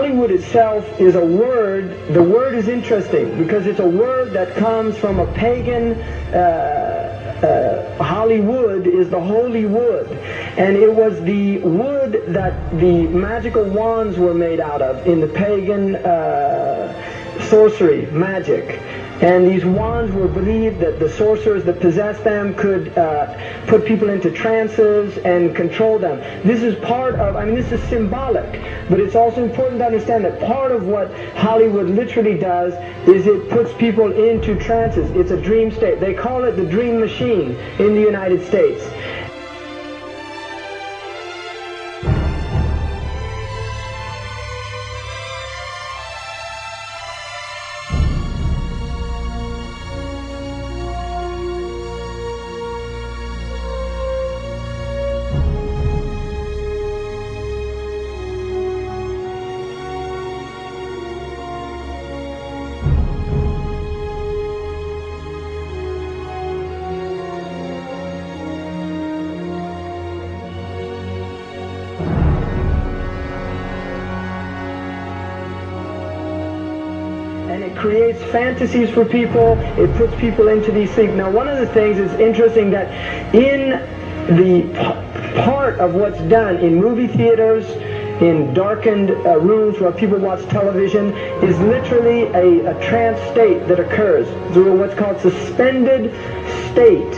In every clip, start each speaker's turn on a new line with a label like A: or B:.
A: Hollywood itself is a word. The word is interesting because it's a word that comes from a pagan. Hollywood is the holy wood, and it was the wood that the magical wands were made out of in the pagan sorcery, magic. And these wands were believed that the sorcerers that possessed them could put people into trances and control them. This is part of, this is symbolic, but it's also important to understand that part of what Hollywood literally does is it puts people into trances. It's a dream state. They call it the dream machine in the United States. And it creates fantasies for people. It puts people into these things. Now, one of the things is interesting that in the part of what's done in movie theaters, in darkened rooms where people watch television, is literally a trance state that occurs through what's called suspended state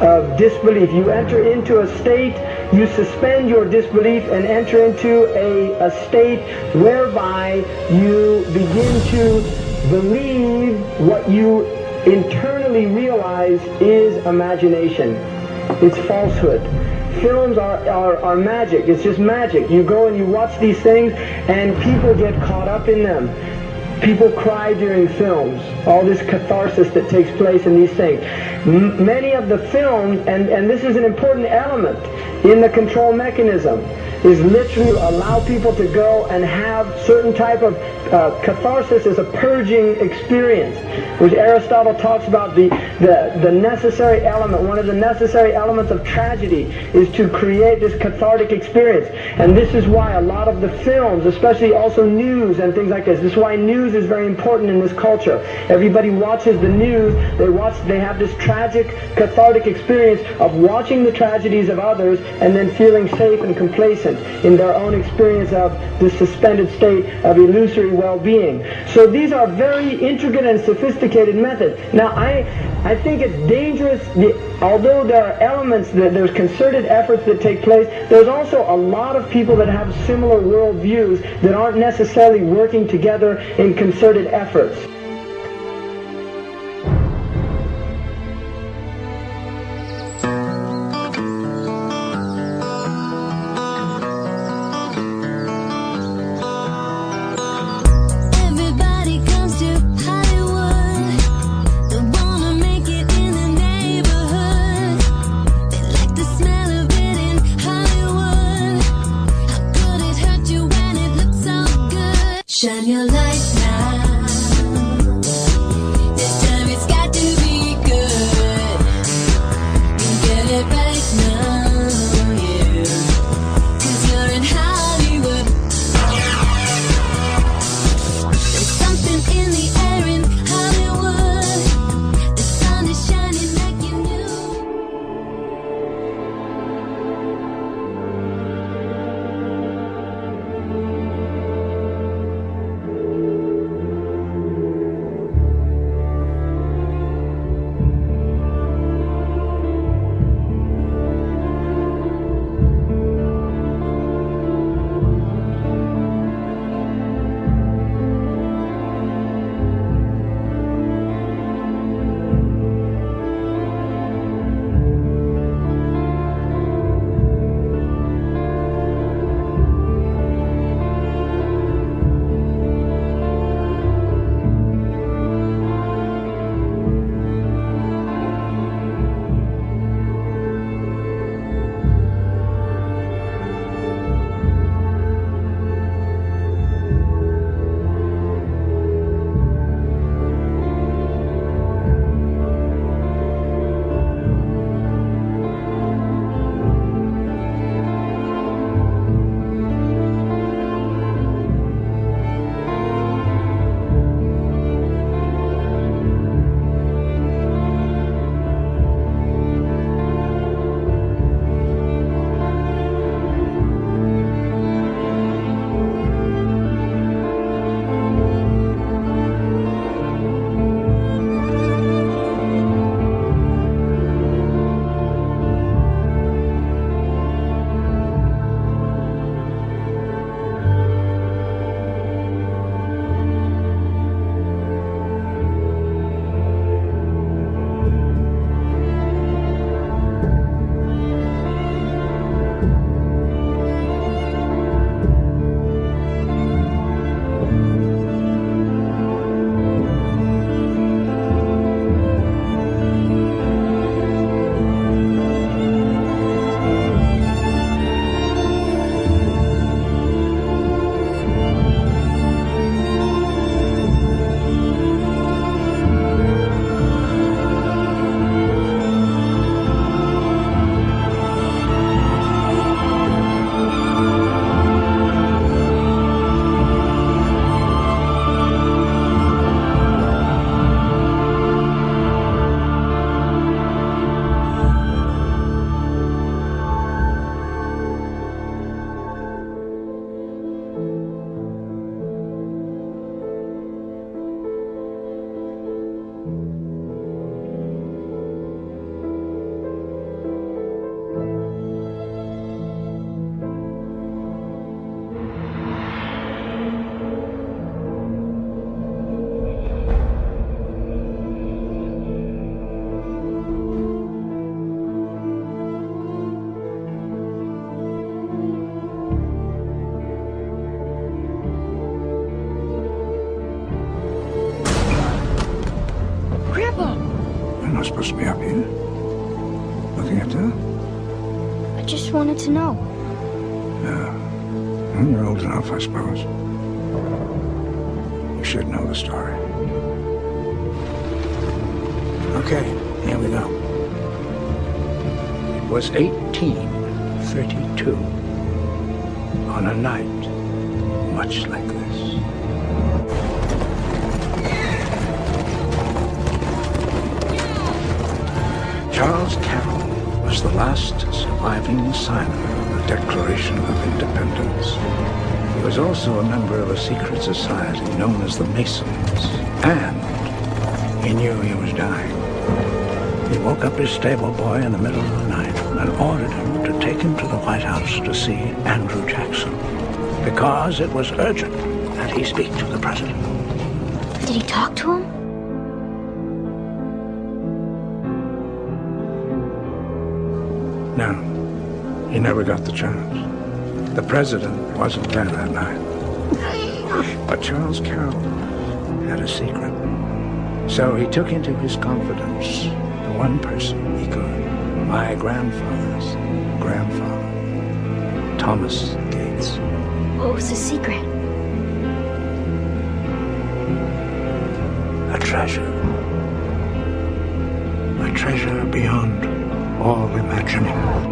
A: of disbelief. You enter into a state, you suspend your disbelief and enter into a state whereby you begin to believe what you internally realize is imagination. It's falsehood. Films are magic. It's just magic. You go and you watch these things and people get caught up in them. People cry during films. All this catharsis that takes place in these things. Many of the films, and this is an important element in the control mechanism, is literally allow people to go and have certain type of catharsis as a purging experience, which Aristotle talks about the necessary element. One of the necessary elements of tragedy is to create this cathartic experience. And this is why a lot of the films, especially also news and things like this is why news is very important in this culture. Everybody watches the news, they have this tragic, cathartic experience of watching the tragedies of others and then feeling safe and complacent in their own experience of this suspended state of illusory well-being. So these are very intricate and sophisticated methods. Now, I think it's dangerous, although there are elements, there's concerted efforts that take place, there's also a lot of people that have similar worldviews that aren't necessarily working together in concerted efforts.
B: Shine your light now. You're not supposed to be up here. Looking at that?
C: I just wanted to know.
B: Yeah. Well, you're old enough, I suppose. You should know the story. Okay, here we go. It was 1832. On a night much like this. Charles Carroll was the last surviving signer of the Declaration of Independence. He was also a member of a secret society known as the Masons, and he knew he was dying. He woke up his stable boy in the middle of the night and ordered him to take him to the White House to see Andrew Jackson, because it was urgent that he speak to the president.
C: Did he talk to him?
B: No, he never got the chance. The president wasn't there that night. But Charles Carroll had a secret. So he took into his confidence the one person he could. My grandfather's grandfather, Thomas Gates.
C: What was the secret?
B: A treasure. A treasure beyond all imagining.